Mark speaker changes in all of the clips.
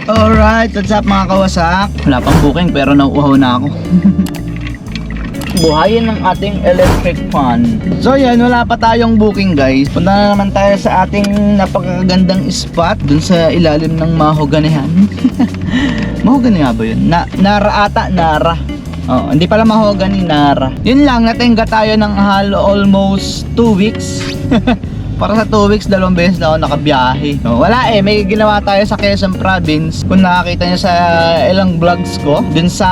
Speaker 1: Alright, what's up mga kawasak? Wala pang booking pero nauuhaw na ako. Buhayin ng ating electric fan. So yan, wala pa tayong booking guys. Punta na naman tayo sa ating napakagandang spot dun sa ilalim ng mahoganihan. Mahogani nga ba yun? Nara ata, Nara. Oh, hindi pala mahogani, Nara. Yun lang, natingga tayo ng almost 2 weeks. Para sa 2 weeks, 2 beses na ako nakabiyahe. No, wala may ginawa tayo sa Quezon Province. Kung nakakita nyo sa ilang vlogs ko, dun sa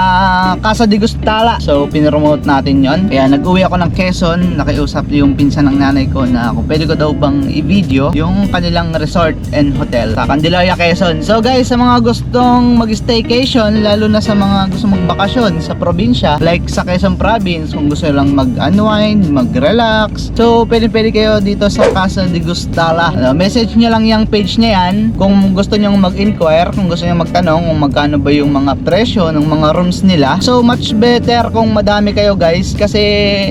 Speaker 1: Casa de Gustala. So, pinromote natin yon. Kaya nag-uwi ako ng Quezon. Nakiusap yung pinsan ng nanay ko na kung pwede ko daw bang i-video yung kanilang resort and hotel sa Candelaria, Quezon. So guys, sa mga gustong mag-staycation, lalo na sa mga gusto magbakasyon sa probinsya, like sa Quezon Province, kung gusto lang mag-unwind, mag-relax, so pwede kayo dito sa Casa de Gustala. Message nyo lang yung page niya yan kung gusto nyo mag-inquire, kung gusto nyo magtanong kung magkano ba yung mga presyo ng mga rooms nila. So much better kung madami kayo guys, kasi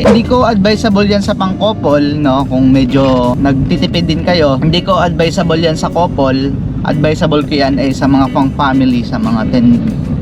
Speaker 1: hindi ko advisable yan sa pang-couple, no? Kung medyo nagtitipid din kayo, hindi ko advisable yan sa couple. Advisable ko yan ay sa mga pang-family, sa mga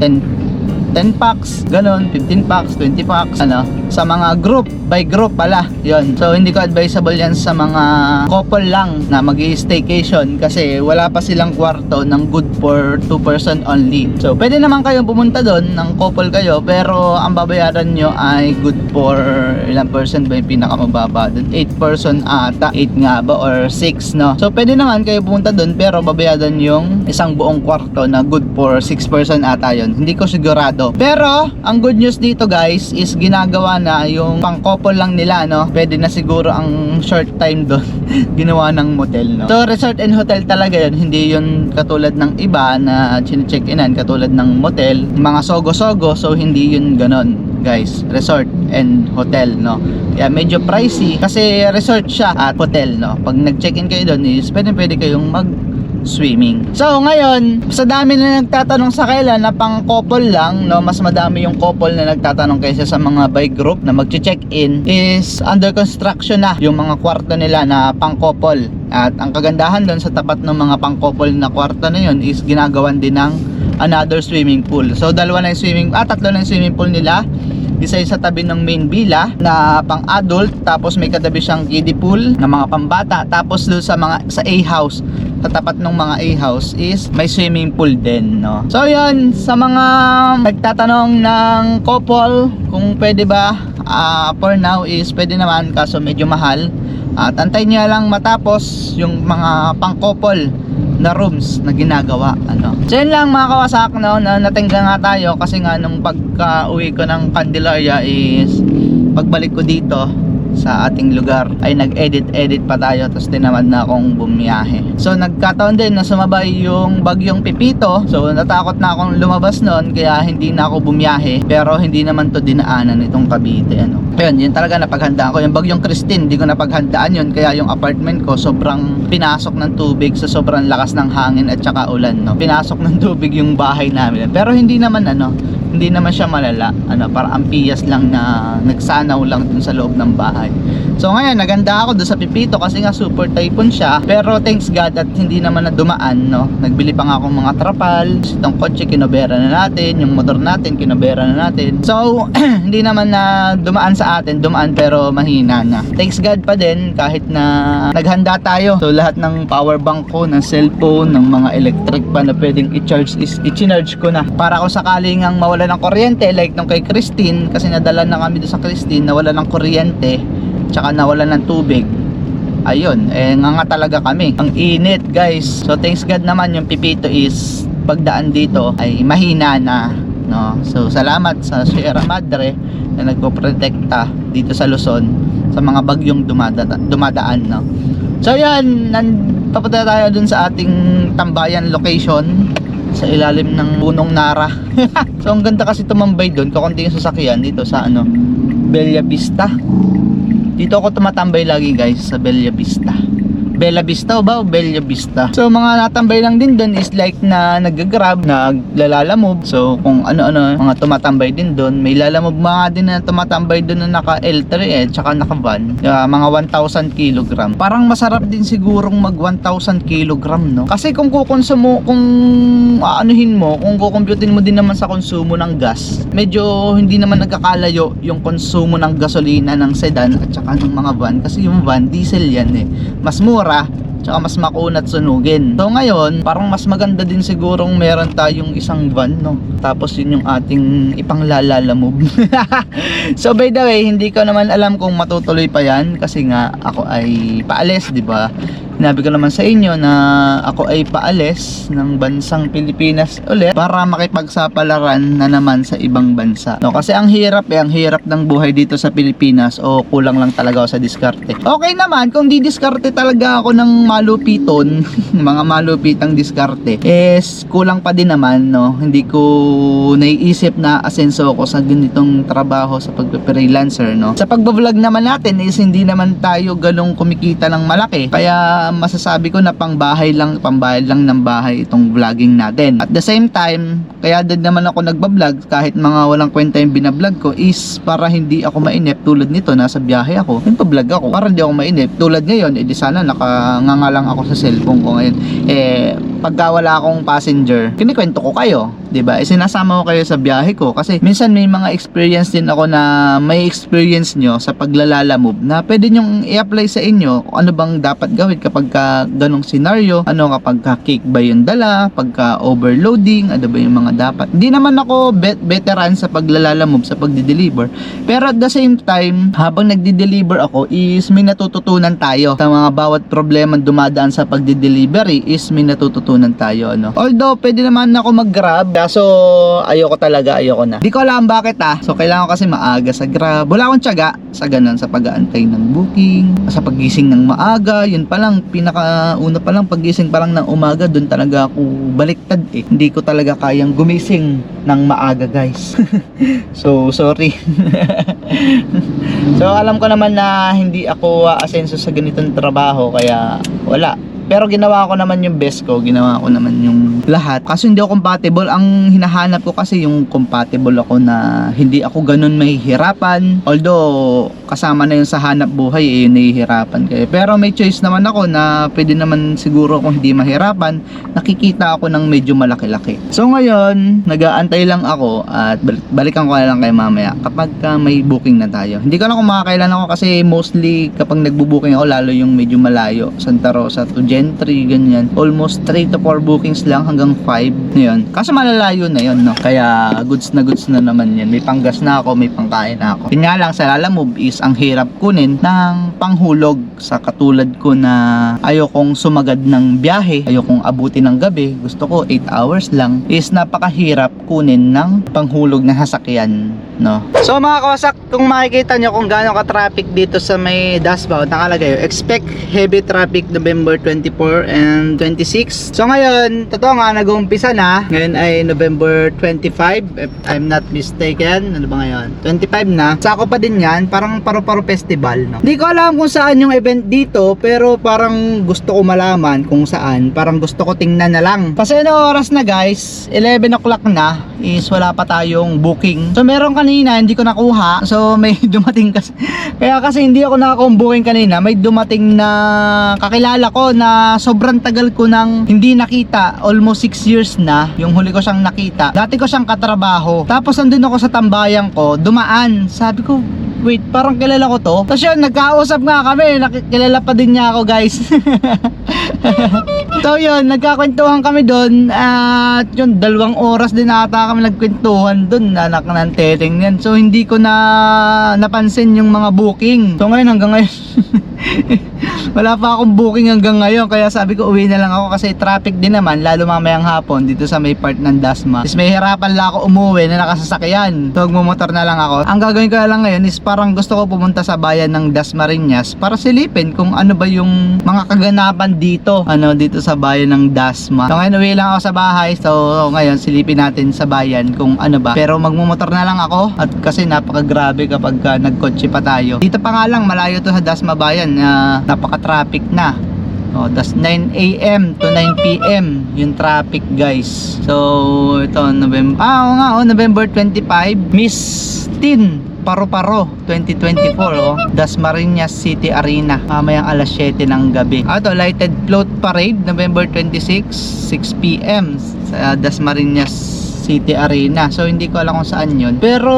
Speaker 1: 10 packs, ganon, 15 packs, 20 packs, ano, sa mga group, by group pala, yon. So hindi ko advisable yan sa mga couple lang na mag-i-staycation kasi wala pa silang kwarto ng good for 2 person only. So pwede naman kayong pumunta doon ng couple kayo, pero ang babayaran nyo ay good for ilang person ba yung pinakamababa doon? 8 person ata, 8 nga ba or 6, no? So pwede naman kayo pumunta doon pero babayaran yung isang buong kwarto na good for 6 person ata yon. Hindi ko sigurado. Pero ang good news dito guys is ginagawa na yung pang couple lang nila, no? Pwede na siguro ang short time doon ginawa ng motel, no? So resort and hotel talaga yun, hindi yun katulad ng iba na chine-check-inan katulad ng motel, mga sogo-sogo. So hindi yun ganon guys, resort and hotel, no? Kaya medyo pricey kasi resort siya at hotel, no? Pag nag-check-in kayo doon is pwede kayong swimming. So ngayon, sa dami na nagtatanong sa kailan na pang couple lang, no, mas madami yung couple na nagtatanong kaysa sa mga by group na magche-check-in, is under construction na yung mga kwarto nila na pang couple. At ang kagandahan doon sa tapat ng mga pang couple na kwarto na yun is ginagawan din ng another swimming pool. So tatlo na yung swimming pool nila. Isa sa tabi ng main villa na pang adult, tapos may katabi siyang kiddie pool na mga pambata, tapos doon sa A house, sa tapat ng mga A house is may swimming pool din, no? So yun, sa mga nagtatanong ng couple kung pwede ba, for now is pwede naman, kaso medyo mahal. At antay niya lang matapos yung mga pang couple na rooms na ginagawa, ano. So yun lang mga kawasak, no, na natingga nga tayo kasi nga nung pagka-uwi ko ng Candelaria is pagbalik ko dito sa ating lugar ay nag-edit pa tayo, tapos tinamad na akong bumiyahe. So nagkataon din na sumabay yung bagyong Pipito, so natakot na akong lumabas noon kaya hindi na ako bumiyahe, pero hindi naman to dinaanan itong Cavite, ano. Yun talaga napaghandaan ko. Yung bagyong Christine, hindi ko napaghandaan yun, kaya yung apartment ko sobrang pinasok ng tubig sa sobrang lakas ng hangin at saka ulan, no. Pinasok ng tubig yung bahay namin, pero hindi naman siya malala, ano, para ampiyas lang na nagsanaw lang dun sa loob ng bahay. So ngayon naganda ako doon sa Pipito kasi nga super typhoon siya, pero thanks God at hindi naman na dumaan, no. Nagbili pa nga akong mga trapal, itong kotse kinobera na natin, yung motor natin kinobera na natin. So hindi naman na dumaan sa atin, dumaan pero mahina na. Thanks God pa din kahit na naghanda tayo. So lahat ng power bank ko, ng cellphone, ng mga electric pa na pwedeng i-charge is i-charge ko na para kung sakaling ang mawala ng kuryente, like nung kay Christine, kasi nadala na kami doon sa Christine, nawala ng kuryente tsaka nawala ng tubig, ayun, nga talaga kami, ang init guys. So thanks God naman yung Pipito is pagdaan dito ay mahina na, no. So salamat sa Sierra Madre na nagpoprotekta dito sa Luzon sa mga bagyong dumadaan, no. So yan, papunta tayo dun sa ating tambayan location sa ilalim ng punong Nara. So ang ganda kasi tumambay doon, kakunti yung sasakyan dito sa Bella Vista. Dito ako tumatambay lagi guys, sa Bella Vista. Bella Vista ba o Bella Vista. So mga natambay lang din doon is like na nag-grab, naglalalamove. So kung ano-ano mga tumatambay din doon. May lalamove mga din na tumatambay doon na naka L3 tsaka naka van. Mga 1,000 kilogram. Parang masarap din sigurong mag 1,000 kilogram, no? Kasi kung kukonsumo, kung aanuhin mo, kung kukumputin mo din naman sa konsumo ng gas, medyo hindi naman nagkakalayo yung konsumo ng gasolina ng sedan at saka ng mga van. Kasi yung van, diesel yan eh. Mas mura, tsaka mas makunat sunugin. So ngayon, parang mas maganda din sigurong meron tayong isang van, no? Tapos yun yung ating ipanglalalamob. So by the way, hindi ko naman alam kung matutuloy pa yan kasi nga ako ay paalis, di ba? Sinabi ko naman sa inyo na ako ay paalis ng bansang Pilipinas ulit para makipagsapalaran na naman sa ibang bansa. No, kasi ang hirap ng buhay dito sa Pilipinas o kulang lang talaga ako sa diskarte. Okay naman kung di diskarte talaga ako ng malupiton, mga malupitang diskarte, is kulang pa din naman, no. Hindi ko naiisip na asenso ako sa ganitong trabaho sa pag-freelancer, no. Sa pag-vlog naman natin is hindi naman tayo galong kumikita ng malaki. Kaya masasabi ko na pambayad lang ng bahay itong vlogging natin. At the same time, kaya din naman ako nagbablog kahit mga walang kwenta yung binablog ko is para hindi ako mainip. Tulad nito, nasa biyahe ako, nagbablog ako para hindi ako mainip. Tulad ngayon, edi sana nakanganga lang ako sa cellphone ko ngayon. Pagka wala akong passenger, kinikwento ko kayo, 'di ba? Sinasama ko kayo sa biyahe ko kasi minsan may mga experience din ako na may experience nyo sa paglalalamove na pwede nyong i-apply sa inyo kung ano bang dapat gawin kapag ka ganong scenario, ano kapag ka cake ba yung dala, pagka overloading, ano ba yung mga dapat. Hindi naman ako veteran sa paglalalamove, sa pagdi-deliver, pero at the same time, habang nagdi-deliver ako is may natututunan tayo sa mga bawat problema dumadaan sa pagdi-delivery is may natututunan tayo, ano. Although pwede naman ako mag-grab, kaso ayoko na. Di ko alam bakit so kailangan ko kasi maaga sa grab. Wala akong tiyaga sa ganun, sa pag-aantay ng booking, sa paggising ng maaga. Yun pa lang, pinakauna pa lang, paggising pa lang ng umaga, dun talaga ako baliktad eh. Hindi ko talaga kayang gumising ng maaga, guys. So sorry. So alam ko naman na hindi ako asenso sa ganitong trabaho, kaya wala. Pero ginawa ko naman yung best ko, ginawa ko naman yung lahat. Kaso hindi ako compatible. Ang hinahanap ko kasi yung compatible ako na hindi ako ganun mahihirapan. Although kasama na yun sa hanap buhay nahihirapan kayo. Pero may choice naman ako na pwede naman siguro kung hindi mahirapan, nakikita ako ng medyo malaki-laki. So ngayon, nag-aantay lang ako at balikan ko na lang kayo mamaya kapag may booking na tayo. Hindi ko lang kung makakailan ako kasi mostly kapag nagbo-booking ako, lalo yung medyo malayo, Santa Rosa to Gentry, ganyan. Almost 3 to 4 bookings lang hanggang 5 ngayon. Kaso malalayo na yun, no? Kaya goods na naman yan. May panggas na ako, may pangkain na ako. Yun nga lang, sa Lalamove is ang hirap kunin ng panghulog sa katulad ko na ayokong sumagad ng biyahe, ayokong abutin ng gabi, gusto ko 8 hours lang, is napakahirap kunin ng panghulog na sasakyan, no? So mga kawasak, kung makikita nyo kung gaano ka-traffic dito sa may dashboard, nakalagay, expect heavy traffic November 24 and 26. So ngayon, totoo nga, nag-uumpisa na. Ngayon ay November 25, if I'm not mistaken. Ano ba ngayon? 25 na. Sako pa din yan, parang Paru-Paro Festival, no? Hindi ko alam kung saan yung event dito, pero parang gusto ko malaman kung saan. Parang gusto ko tingnan na lang. Kasi ano oras na, guys? 11 o'clock na, is wala pa tayong booking. So meron kanina, hindi ko nakuha. So may dumating kasi. Kaya kasi hindi ako nakakuha booking kanina, may dumating na kakilala ko na sobrang tagal ko nang hindi nakita, almost 6 years na yung huli ko siyang nakita. Dati ko siyang katrabaho, tapos andun ako sa tambayan ko, dumaan, sabi ko, wait, parang kilala ko to. Tapos yun, nagkausap nga kami, kilala pa din niya ako, guys. So yun, nagkakwentuhan kami doon at yun, 2 oras din ata kami nagkwentuhan doon, anak ng teteng yan. So hindi ko na napansin yung mga booking. So ngayon, hanggang ngayon wala pa akong booking hanggang ngayon, kaya sabi ko uwi na lang ako kasi traffic din naman, lalo mamayang hapon dito sa may part ng Dasma. Is may hirapan lang ako umuwi na nakasasakyan, so magmumotor na lang ako. Ang gagawin ko na lang ngayon is parang gusto ko pumunta sa bayan ng Dasmariñas para silipin kung ano ba yung mga kaganapan dito, dito sa bayan ng Dasma. So ngayon uwi lang ako sa bahay, so ngayon silipin natin sa bayan kung ano ba. Pero magmumotor na lang ako at kasi napakagrabe kapag nagkotse pa tayo. Dito pa nga lang, malayo to sa Dasma bayan, napaka-traffic na. Oh, tas 9 AM to 9 PM yung traffic, guys. So, ito November. November 25, Miss Tin Paro-Paro 2024, oh. Dasmariñas City Arena, mamayang alas 7 ng gabi. Ito, lighted float parade November 26, 6 PM sa Dasmariñas City Arena. So hindi ko alam kung saan yun, pero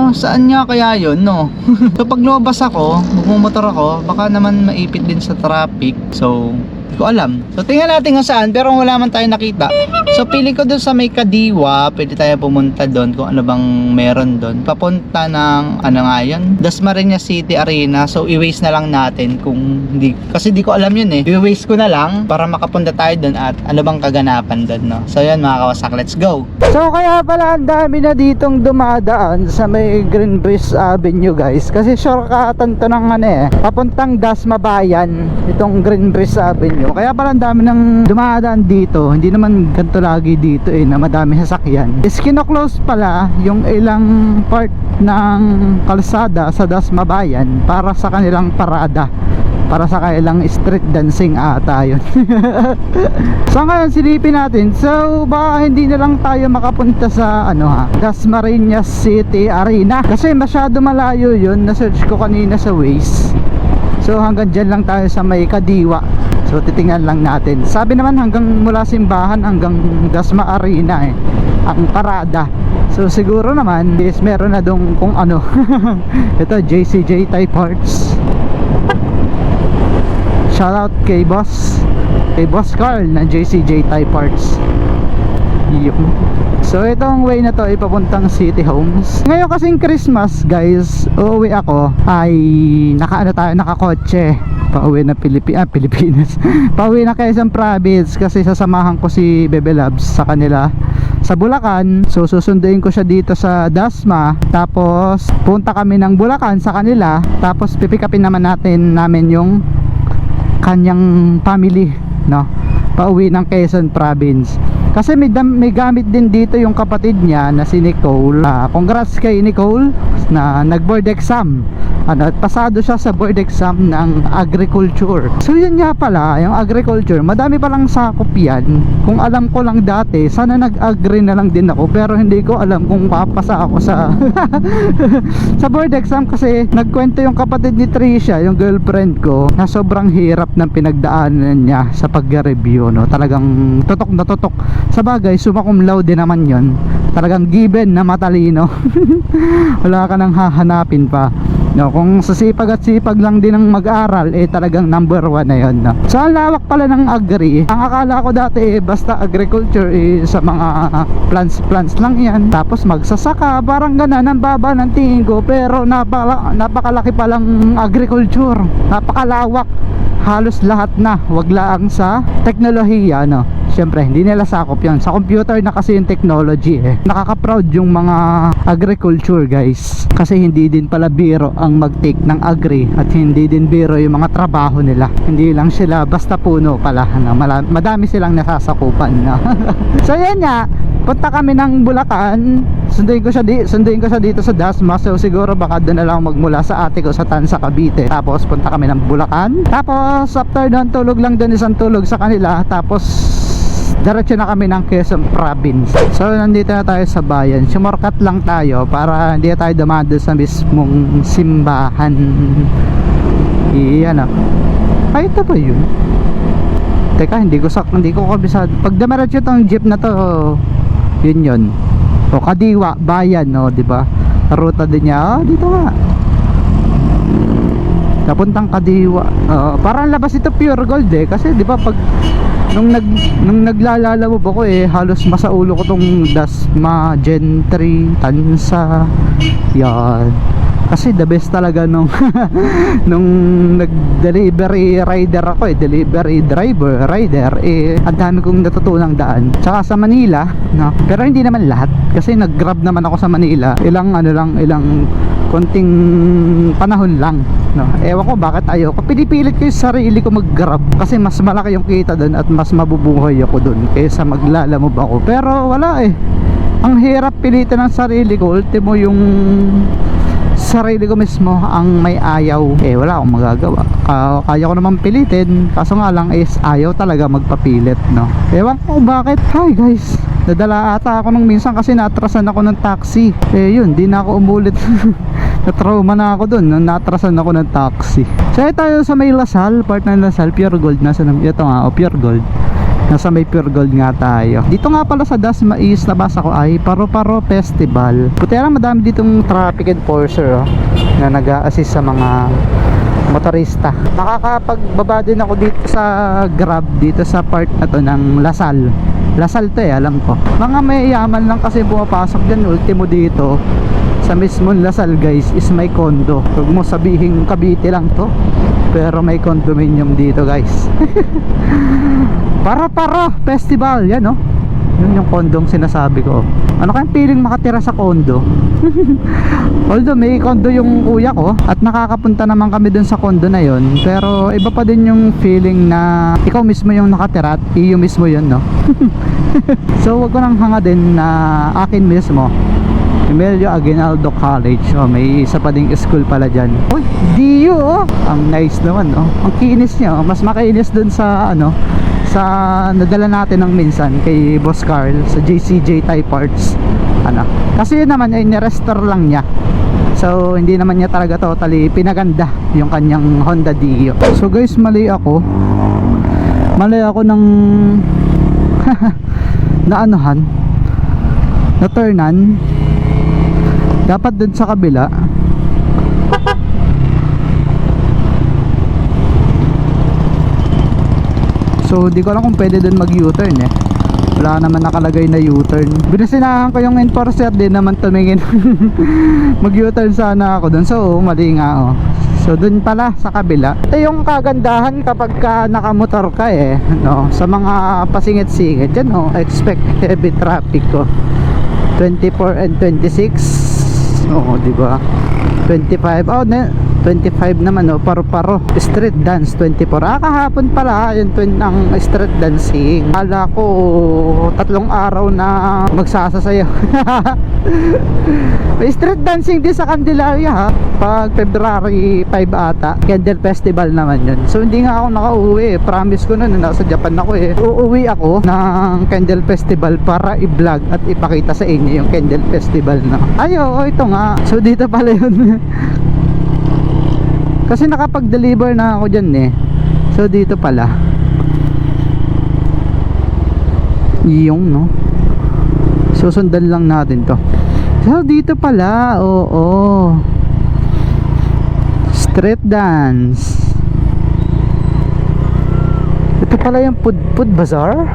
Speaker 1: saan nga kaya yun, no? So pag lumabas ako, magmumotor ako, baka naman maipit din sa traffic. So hindi ko alam. So tingnan natin kung saan, pero wala man tayo nakita. So pili ko doon sa may Kadiwa, pwede tayo pumunta doon kung ano bang meron doon. Papunta ng ano nga yun, Dasmariñas City Arena. So i-waste na lang natin kung hindi, kasi di ko alam yun eh. I-waste ko na lang para makapunta tayo doon at ano bang kaganapan doon, no? So yan mga kawasak, let's go. So kaya pala ang dami na ditong dumadaan sa may Greenbridge Avenue, guys, kasi shortcutan to ng ano eh, papuntang Dasma Bayan, itong Greenbridge Avenue. Kaya pala ang dami ng dumadaan dito. Hindi naman ganito lagi dito eh, na madami sasakyan. Is kino-close pala yung ilang part ng kalsada sa Dasma Bayan para sa kanilang parada, para sa kailang street dancing ata yun. So ngayon silipin natin. So baka hindi na lang tayo makapunta sa Dasmariñas City Arena kasi masyado malayo yun. Na-search ko kanina sa Waze. So hanggang dyan lang tayo sa may Kadiwa. So titingnan lang natin. Sabi naman hanggang mula simbahan hanggang Dasma Arena eh ang parada. So siguro naman is meron na dong kung ano. Ito JCJ Type Parts. Shoutout kay Boss Carl ng JCJ Type Parts. So itong way na to ay papuntang City Homes. Ngayon kasing Christmas, guys, uuwi ako ay nakakotse pauwi na Pilipinas. Pauwi na Quezon Province kasi sasamahan ko si Bebe Labs sa kanila sa Bulacan. So susunduin ko siya dito sa Dasma, tapos punta kami ng Bulacan sa kanila, tapos pipikapin namin yung kanyang family, no, pauwi ng Quezon Province. Kasi may gamit din dito yung kapatid niya na si Nicole. Congrats kay Nicole na nag-board exam. At pasado siya sa board exam ng agriculture. So yun nga pala, yung agriculture, madami palang sakop yan. Kung alam ko lang dati, sana nag-agree na lang din ako, pero hindi ko alam kung papasa ako sa sa board exam. Kasi nagkwento yung kapatid ni Tricia, yung girlfriend ko, na sobrang hirap ng pinagdaanan niya sa pag-review, no? Talagang tutok na tutok. Sa bagay, summa cum laude naman yon. Talagang given na matalino. Wala ka nang hahanapin pa, no? Kung sa sipag at sipag lang din ng mag-aral, talagang number 1 na yun, no? So ang lawak pala ng agri. Ang akala ko dati basta agriculture sa mga plants lang yan, tapos magsasaka, parang ganan, ang baba ng tingin ko. Pero napakalaki palang agriculture, napakalawak. Halos lahat na, wag lang sa teknolohiya, no? Siyempre hindi nila sakop yan. Sa computer na kasi yung technology eh. Nakaka-proud yung mga agriculture, guys, kasi hindi din pala biro ang mag-take ng agri, at hindi din biro yung mga trabaho nila. Hindi lang sila basta puno pala, no? Madami silang nasasakupan, no? So yan nga, punta kami ng Bulacan. Sunduin ko siya dito sa Dasma. So siguro baka doon na lang magmula sa ate ko sa Tansa, Cavite. Tapos punta kami ng Bulacan. Tapos after doon, tulog lang doon, isang tulog sa kanila. Tapos diretso na kami ng Quezon Province. So nandito na tayo sa bayan. Sumorkat lang tayo para hindi tayo dumaan doon sa mismong simbahan. Iyan ah. Ay, ito ba yun? Teka, hindi ko kabisado. Pag dumiretso tong jeep na to, yun. O Kadiwa Bayan, no, di ba? Ruta din niya. Dito nga. Napuntang Kadiwa. Parang labas ito pure gold eh, kasi di ba pag nung naglalalabog ako halos masaulo ko tong Dasma, Gentry, Tansa. Yan. Kasi the best talaga nung nag-delivery rider ako delivery driver, rider, ang dami kong natutunang daan. Tsaka sa Manila, no? Pero hindi naman lahat, kasi nag-grab naman ako sa Manila. Ilang konting panahon lang, no? Ewan ko bakit ayoko. Pinipilit ko yung sarili ko mag-grab kasi mas malaki yung kita doon at mas mabubuhay ako doon kaysa maglalamove ako. Pero wala Ang hirap pilitin ng sarili ko. Ultimo yung
Speaker 2: sarili ko mismo ang may ayaw, eh wala akong magagawa. Kaya ko naman pilitin, kaso nga lang is ayaw talaga magpapilit, no? Ewan ko bakit. Hi guys, nadala ata ako nung minsan kasi naatrasan ako ng taxi. Eh yun, di na ako umulit. Na-trauma na ako dun, naatrasan ako ng taxi. So tayo sa may Lasal, part ng Lasal, Pure Gold. Nasa, ito nga, Pure Gold. Nasa may Pure Gold nga tayo. Dito nga pala sa Dasma is nabasa ko ay Paro-Paro Festival. Puti lang madami ditong traffic enforcer, na nag-a-assist sa mga motorista. Nakakapagbaba din ako dito sa Grab, dito sa part na to ng Lasal. Lasal to alam ko. Mga may yaman lang kasi pumapasok dyan. Ultimo dito sa mismong Lasal guys is may condo. Huwag mo sabihin Cavite lang to, pero may condominium dito guys. Paro-Paro Festival, yan oh. Yun yung kondong sinasabi ko. Ano kayang feeling makatira sa kondo? Although may kondo yung kuya ko at nakakapunta naman kami dun sa kondo na yun, pero iba pa din yung feeling na ikaw mismo yung nakatira at iyo mismo yun, no? So wag ko nang hanga din na akin mismo Emilio Aguinaldo College. Oh, may isa pa ding school pala dyan. Uy, DU oh. Ang nice naman oh. Ang kinis niya oh. Mas makainis dun sa ano, sa nadala natin ng minsan kay Boss Carl sa JCJ Type Parts. Ano, kasi yun naman ay ni-restore lang niya. So hindi naman niya talaga totally pinaganda yung kanyang Honda Dio. So guys, mali ako ng naanuhan, na turnan. Dapat dun sa kabila. So di ko alam kung pwede dun mag U-turn eh. Wala naman nakalagay na U-turn. Binasinahan ko yung enforcer din naman tumingin. Mag U-turn sana ako dun. So mali nga oh. So dun pala sa kabila. Ito yung kagandahan kapag ka nakamotor ka eh, no? Sa mga pasingit-singit dyan oh, expect heavy traffic ko. 24 and 26. Oo, di ba? 25. Oh, 25 naman oh, Paro-Paro street dance 24. Kahapon pala yung ang street dancing. Kala ko 3 araw na magsasasayaw. May street dancing din sa Candelaria ha. Pag February 5 ata, Candle Festival naman yun. So hindi nga ako nakauwi. Promise ko nun, nasa Japan ako eh. Uuwi ako ng Candle Festival para i-vlog at ipakita sa inyo yung Candle Festival na. Ay, oo, ito nga. So dito pala yun. Kasi nakapag-deliver na ako dyan eh. So dito pala yung no, susundan lang natin to. So dito pala, oo, street dance. Ito pala yung food bazaar.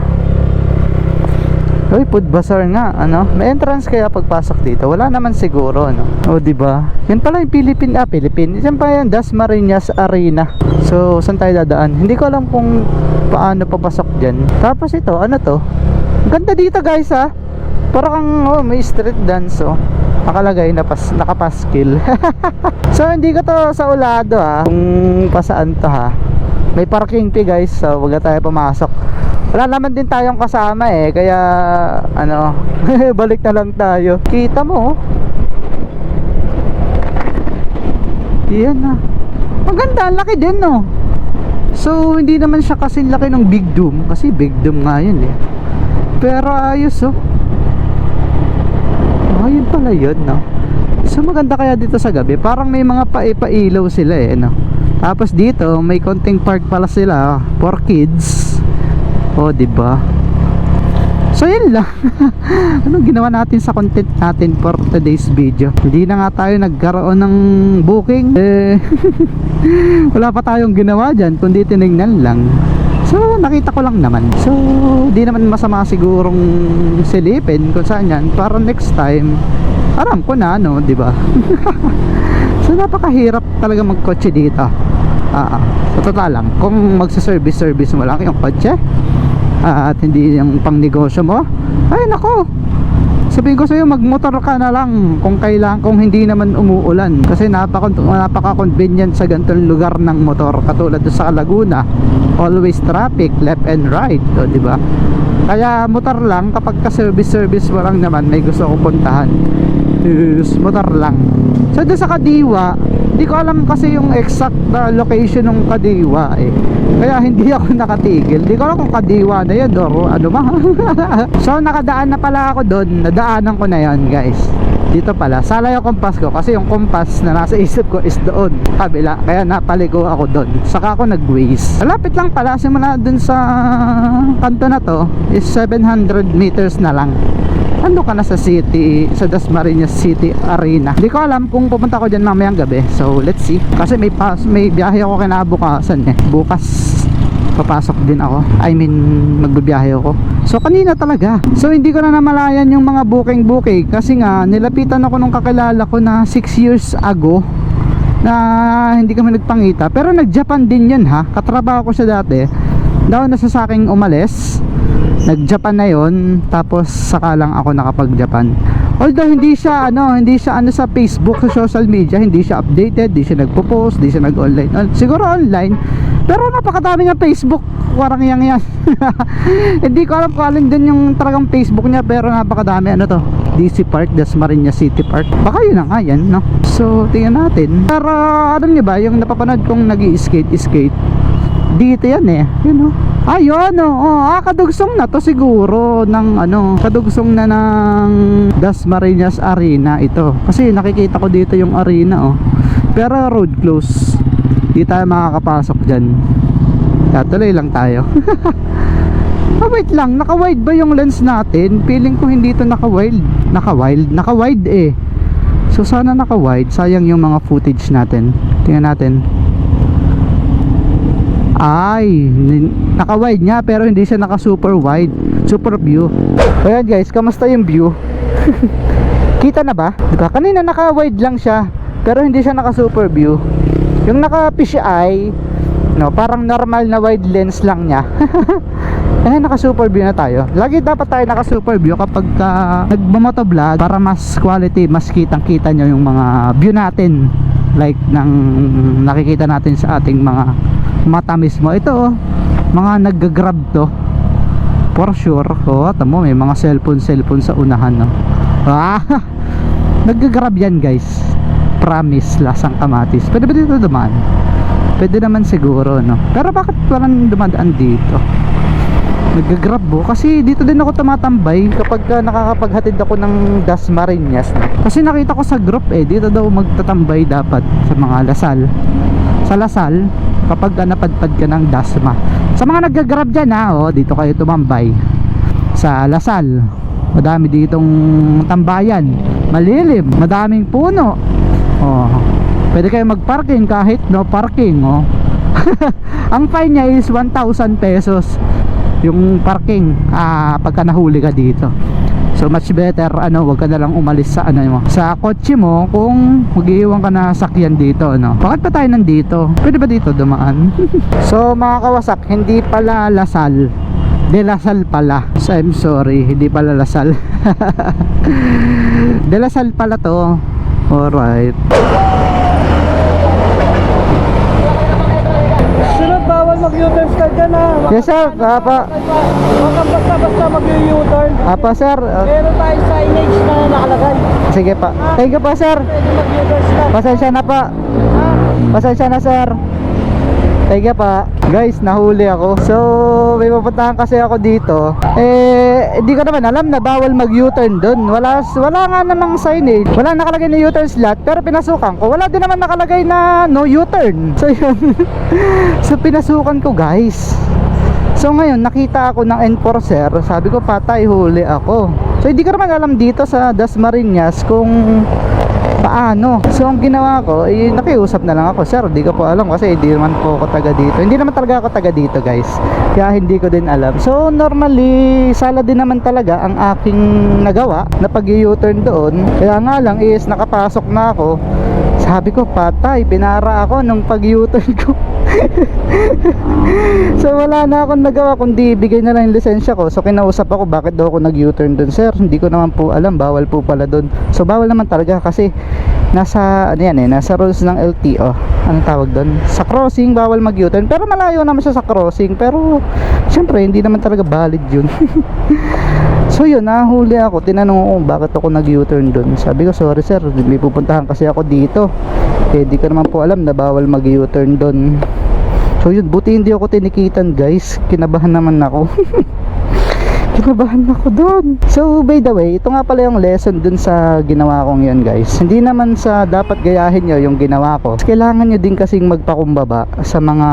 Speaker 2: Uy, food bazaar nga, ano? May entrance kaya pagpasok dito? Wala naman siguro, no? O, diba? Yan pala yung Philippine. Yan pa yung Dasmariñas Arena. So, saan tayo dadaan? Hindi ko alam kung paano papasok dyan. Tapos ito, ano to? Ganda dito guys, ha? Parang oh, may street dance, oh. Nakalagay na nakapaskil. So, hindi ko to sa ulado, ha? Kung pasaan to, ha? May parking fee guys, so wag na tayo pumasok. Wala naman din tayong kasama eh, kaya ano, balik na lang tayo. Kita mo, yan na. Maganda, laki din no. So hindi naman siya kasing laki ng Big Doom, kasi Big Doom nga yun eh. Pero ayos oh. Oh, yun pala yun no. So maganda kaya dito sa gabi, parang may mga pailaw sila eh no. Tapos dito may konting park pala sila for kids. Oh, diba? So yun lang. Anong ginawa natin sa content natin for today's video? Hindi na nga tayo nagkaroon ng booking eh. Wala pa tayong ginawa dyan, kundi tinignan lang. So nakita ko lang naman. So di naman masama sigurong silipin kung saan yan, para next time alam ko na ano, diba? So napakahirap talaga magkotse dito. Sa total lang, kung magsa-service mo lang yung kotse at hindi yung pang negosyo mo, ay nako, sabihin ko sa'yo magmotor ka na lang kung kailangan, kung hindi naman umuulan, kasi napaka-convenient sa ganitong lugar ng motor. Katulad sa Laguna, always traffic left and right, so, diba? Kaya motor lang kapag ka service mo lang naman may gusto kong puntahan. is motor lang. So doon sa Kadiwa, hindi ko alam kasi yung exact na location ng Kadiwa eh. Kaya hindi ako nakatigil. Hindi ko alam kung Kadiwa na yun or ano ba. So nakadaan na pala ako doon. Nadaanan ko na yun guys. Dito pala, sala yung kompas ko kasi yung kompas na nasa isip ko is doon, kabila. Kaya napaligo ako doon. Saka ako nag-waze. Malapit lang pala, simula doon sa kanto na to is 700 meters na lang. Ando ka na sa city, sa Dasmariñas City Arena. Hindi ko alam kung pupunta ko dyan mamayang gabi. So let's see. Kasi may biyahe ako kinabukasan eh. Bukas papasok din ako. I mean magbibiyahe ako. So kanina talaga. So hindi ko na namalayan yung mga booking kasi nga nilapitan ako nung kakilala ko na 6 years ago na hindi kami nagpangita. Pero nag-Japan din yun ha. Katrabaho ko siya dati. Daw na sa saking umalis. Nag-Japan na yon, tapos saka lang ako nakapag-Japan. Although hindi siya sa Facebook, sa social media, hindi siya updated, hindi siya nagpo-post, hindi siya nag-online. Siguro online, pero napakadami ng Facebook, parang yan. Hindi ko alam kung alin din yung talagang Facebook niya, pero napakadami. Ano to? DC Park, Dasmariñas City Park. Baka yun na nga yan, no? So, tingnan natin. Pero alam niyo ba, yung napapanood kong nag-i-skate, dito yan eh, yun o. Ayun kadugsong na to siguro ng kadugsong na ng Dasmariñas Arena ito. Kasi nakikita ko dito yung arena pero road close. Di tayo makakapasok dyan. Tuloy lang tayo. Wait lang, naka-wide ba yung lens natin? Feeling ko hindi ito naka-wide. Naka-wide eh. So sana naka-wide, sayang yung mga footage natin. Tingnan natin. Ay, naka-wide niya pero hindi siya naka-super wide, super view. Ayan guys, kamusta yung view? Kita na ba? Diba? Kanina naka-wide lang siya pero hindi siya naka-super view. Yung naka-fish eye, parang normal na wide lens lang niya. Ayan, naka-super view na tayo. Lagi dapat tayo naka-super view kapag nagmamotovlog para mas quality, mas kitang-kita nyo yung mga view natin. Like ng nakikita natin sa ating mga mata mismo. Ito mga nagga-grab to for sure. Tamo may mga cellphone sa unahan nagga-grab yan guys, promise, lasang kamatis. Pwede ba dito dumaan? Pwede naman siguro pero bakit walang dumadaan dito? Nagga-grab kasi dito din ako tumatambay kapag nakakapaghatid ako ng Dasmariñas kasi nakita ko sa group dito daw magtatambay dapat sa mga Lasal. Sa Lasal kapag napadpad ka ng Dasma. Sa mga nagga-grab dyan dito kayo tumambay sa Lasal. Madami ditong tambayan, malilim, madaming puno. Pwede kayo mag-parking kahit no parking Ang fine niya is 1,000 pesos yung parking pagka nahuli ka dito. So much better wag ka na lang umalis sa sa kotse mo kung mag-iiwan ka na sakyan dito Bakit pa tayo nandito? Pwede ba dito dumaan? So mga kawasak, hindi pala Lasal. De Lasal pala. So I'm sorry, hindi pala Lasal. De Lasal pala to. Alright.
Speaker 3: Bawal mag-U-turn ka dyan
Speaker 2: Yes sir, apa.
Speaker 3: Huwag basta mag-U-turn.
Speaker 2: Apa sir.
Speaker 3: Meron tayong signage na nakalagay.
Speaker 2: Sige pa. Thank you pa sir.
Speaker 3: Pwede mag-U-turn ka.
Speaker 2: Pasensya na pa. Pasensya na sir. Thank you pa. Guys, nahuli ako. So may pupuntahan kasi ako dito. Hindi ko naman alam na bawal mag-U-turn doon. Wala nga namang signage. Wala nakalagay na U-turn slot, pero pinasukan ko. Wala din naman nakalagay na no U-turn. So yun. So pinasukan ko guys. So ngayon nakita ako ng enforcer. Sabi ko patay, huli ako. So hindi ko naman alam dito sa Dasmariñas kung paano. So ang ginawa ko, nakiusap na lang ako. Sir, hindi ko po alam kasi hindi naman po ako taga dito. Hindi naman talaga ako taga dito guys. Kaya hindi ko din alam. So normally, sala din naman talaga ang aking nagawa na pag-u-turn doon. Kaya nga lang is nakapasok na ako. Sabi ko patay, pinara ako nung pag-u-turn ko. So wala na akong nagawa kundi bigay na lang yung lisensya ko. So kinausap ako bakit daw ako nag-U-turn dun. Sir, hindi ko naman po alam, bawal po pala dun. So bawal naman talaga kasi nasa nasa rules ng LTO. Anong tawag dun? Sa crossing bawal mag-U-turn, pero malayo naman siya sa crossing. Pero syempre hindi naman talaga valid yun. So yun, nahuli ako, tinanong ko bakit ako nag-U-turn doon. Sabi ko, sorry sir, may pupuntahan kasi ako dito. Eh di ko naman po alam na bawal mag-U-turn doon. So yun, buti hindi ako tinikitan guys. Kinabahan naman ako. Kinabahan ako doon. So by the way, ito nga pala yung lesson dun sa ginawa kong yun guys. Hindi naman sa dapat gayahin nyo yung ginawa ko. Kailangan nyo din kasing magpakumbaba sa mga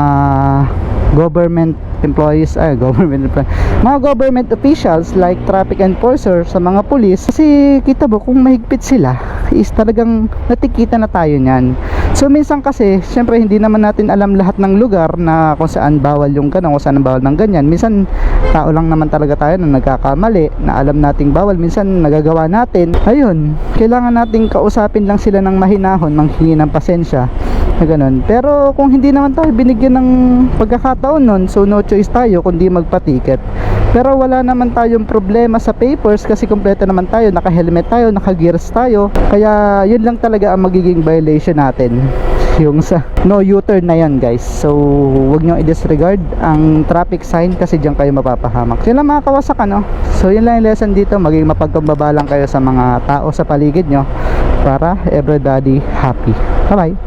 Speaker 2: government employees, mga government officials like traffic enforcer, sa mga police. Kasi kita mo kung mahigpit sila is talagang natikita na tayo niyan. So minsan kasi syempre hindi naman natin alam lahat ng lugar na kung saan bawal yung ganun, kung saan bawal ng ganyan. Minsan tao lang naman talaga tayo na nagkakamali, na alam nating bawal, minsan nagagawa natin. Ayun, kailangan nating kausapin lang sila ng mahinahon, manghingi ng pasensya na ganun. Pero kung hindi naman tayo binigyan ng pagkakataon nun, so no choice tayo kundi magpa-ticket. Pero wala naman tayong problema sa papers kasi kompleto naman tayo, naka-helmet tayo, naka-gears tayo. Kaya yun lang talaga ang magiging violation natin, yung sa no U-turn na yan guys. So wag nyo i-disregard ang traffic sign kasi diyan kayo mapapahamak. Yun lang mga kawasak ano. So yun lang yung lesson dito, maging mapagkumbaba lang kayo sa mga tao sa paligid nyo para everybody happy. Bye bye.